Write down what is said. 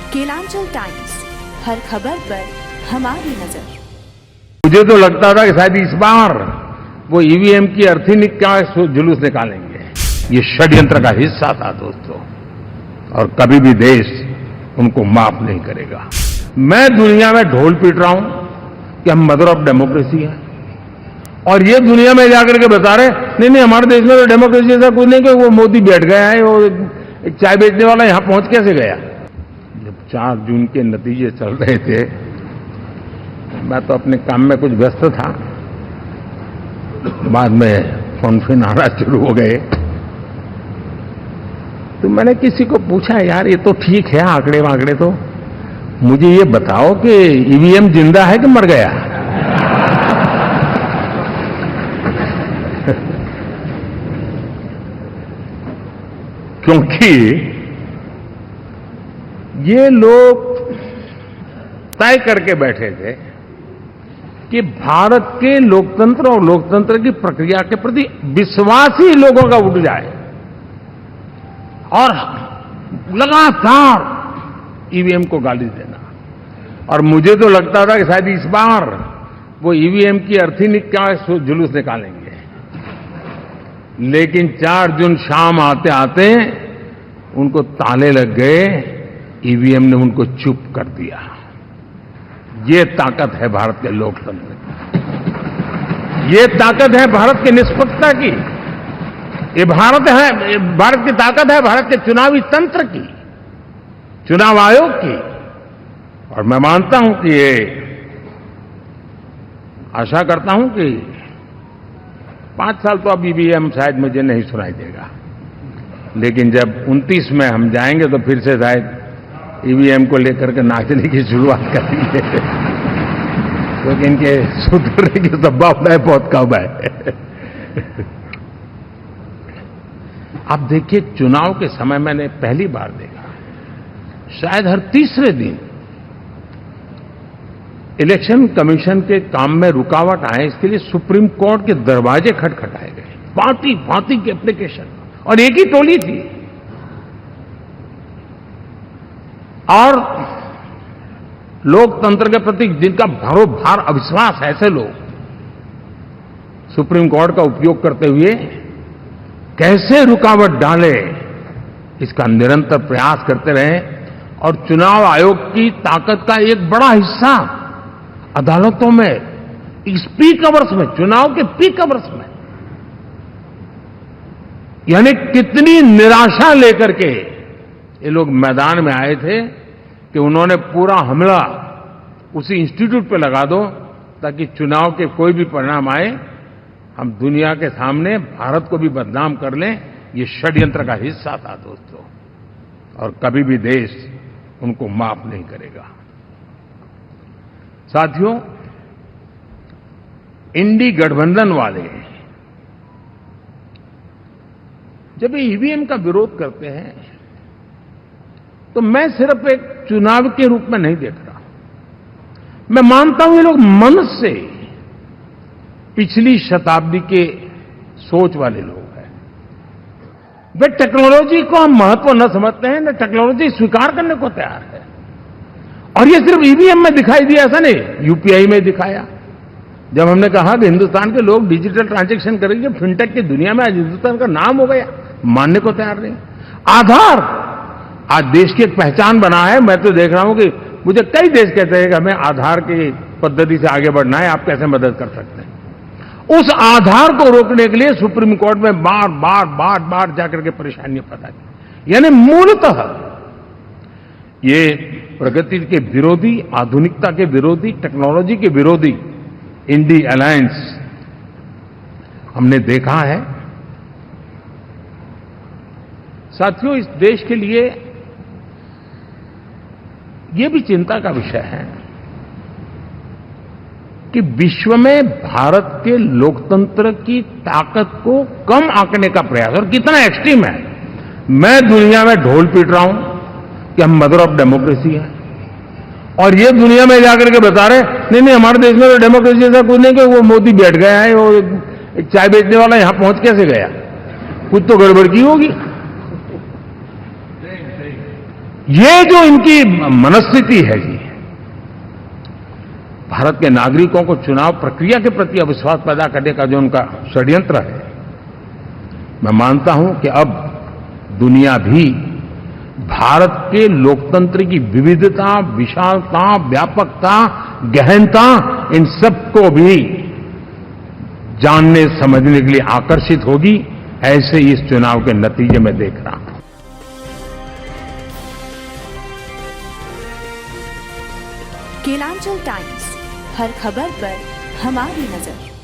Kelanchal times, हर खबर पर हमारी नजर। मुझे तो लगता था कि शायद इस बार वो ईवीएम की अर्थी का जुलूस निकालेंगे। ये षड्यंत्र का हिस्सा था दोस्तों, और कभी भी देश उनको माफ नहीं करेगा। मैं दुनिया में ढोल पीट रहा हूं कि हम मदर ऑफ डेमोक्रेसी है, और ये दुनिया में जाकर के बता रहे नहीं हमारे देश में तो डेमोक्रेसी ऐसा कुछ नहीं कि वो मोदी बैठ गया है, वो एक चाय बेचने वाला यहां पहुंच कैसे गया। जब 4 जून के नतीजे चल रहे थे, मैं तो अपने काम में कुछ व्यस्त था, बाद में फोन आना शुरू हो गए, तो मैंने किसी को पूछा यार ये तो ठीक है आंकड़े वांकड़े, तो मुझे ये बताओ कि ईवीएम जिंदा है कि मर गया। क्योंकि ये लोग तय करके बैठे थे कि भारत के लोकतंत्र और लोकतंत्र की प्रक्रिया के प्रति विश्वास ही लोगों का उठ जाए, और लगातार ईवीएम को गाली देना। और मुझे तो लगता था कि शायद इस बार वो ईवीएम की अर्थी का जुलूस निकालेंगे, लेकिन 4 जून शाम आते आते उनको ताले लग गए, ईवीएम ने उनको चुप कर दिया। ये ताकत है भारत के लोकतंत्र की, ये ताकत है भारत की निष्पक्षता की, ये भारत की ताकत है भारत के चुनावी तंत्र की, चुनाव आयोग की। और मैं मानता हूं कि ये आशा करता हूं कि 5 साल तो अब ईवीएम शायद मुझे नहीं सुनाई देगा, लेकिन जब 29 में हम जाएंगे तो फिर से शायद ईवीएम को लेकर के नाचने की शुरुआत करेंगे, क्योंकि इनके सुधरने की संभावनाएं बहुत कम है। आप देखिए, चुनाव के समय मैंने पहली बार देखा, शायद हर तीसरे दिन इलेक्शन कमीशन के काम में रुकावट आए, इसके लिए सुप्रीम कोर्ट के दरवाजे खटखटाए गए, भांति भांति की एप्लीकेशन, और एक ही टोली थी। और लोकतंत्र के प्रति जिनका भरोभार अविश्वास है, ऐसे लोग सुप्रीम कोर्ट का उपयोग करते हुए कैसे रुकावट डाले, इसका निरंतर प्रयास करते रहे। और चुनाव आयोग की ताकत का एक बड़ा हिस्सा अदालतों में, इस पीक आवर्स में, चुनाव के पीक आवर्स में, यानी कितनी निराशा लेकर के ये लोग मैदान में आए थे कि उन्होंने पूरा हमला उसी इंस्टीट्यूट पे लगा दो, ताकि चुनाव के कोई भी परिणाम आए हम दुनिया के सामने भारत को भी बदनाम कर लें। ये षड्यंत्र का हिस्सा था दोस्तों, और कभी भी देश उनको माफ नहीं करेगा। साथियों, इंडी गठबंधन वाले जब ईवीएम का विरोध करते हैं तो मैं सिर्फ एक चुनाव के रूप में नहीं देख रहा, मैं मानता हूं ये लोग मन से पिछली शताब्दी के सोच वाले लोग हैं। वे टेक्नोलॉजी को हम महत्व न समझते हैं, न टेक्नोलॉजी स्वीकार करने को तैयार है। और ये सिर्फ ईवीएम में दिखाई दिया ऐसा नहीं, यूपीआई में दिखाया। जब हमने कहा कि हिंदुस्तान के लोग डिजिटल ट्रांजैक्शन करेंगे, फिनटेक की दुनिया में आज हिंदुस्तान का नाम हो गया, मानने को तैयार नहीं। आधार आज देश की एक पहचान बना है। मैं तो देख रहा हूं कि मुझे कई देश कहते हैं कि हमें आधार की पद्धति से आगे बढ़ना है, आप कैसे मदद कर सकते हैं। उस आधार को रोकने के लिए सुप्रीम कोर्ट में बार बार जाकर के परेशानियां पैदा की। यानी मूलतः ये प्रगति के विरोधी, आधुनिकता के विरोधी, टेक्नोलॉजी के विरोधी इंडी अलायंस हमने देखा है। साथियों, इस देश के लिए ये भी चिंता का विषय है कि विश्व में भारत के लोकतंत्र की ताकत को कम आंकने का प्रयास, और कितना एक्सट्रीम है। मैं दुनिया में ढोल पीट रहा हूं कि हम मदर ऑफ डेमोक्रेसी है, और ये दुनिया में जाकर के बता रहे नहीं हमारे देश में तो डेमोक्रेसी ऐसा कुछ नहीं कि वो मोदी बैठ गया है, वो एक चाय बेचने वाला यहां पहुंच कैसे गया, कुछ तो गड़बड़ की होगी। ये जो इनकी मनस्थिति है जी, भारत के नागरिकों को चुनाव प्रक्रिया के प्रति अविश्वास पैदा करने का जो उनका षड्यंत्र है, मैं मानता हूं कि अब दुनिया भी भारत के लोकतंत्र की विविधता, विशालता, व्यापकता, गहनता, इन सबको भी जानने समझने के लिए आकर्षित होगी। ऐसे ही इस चुनाव के नतीजे में देख रहा हूं। केलांचल टाइम्स, हर खबर पर हमारी नजर।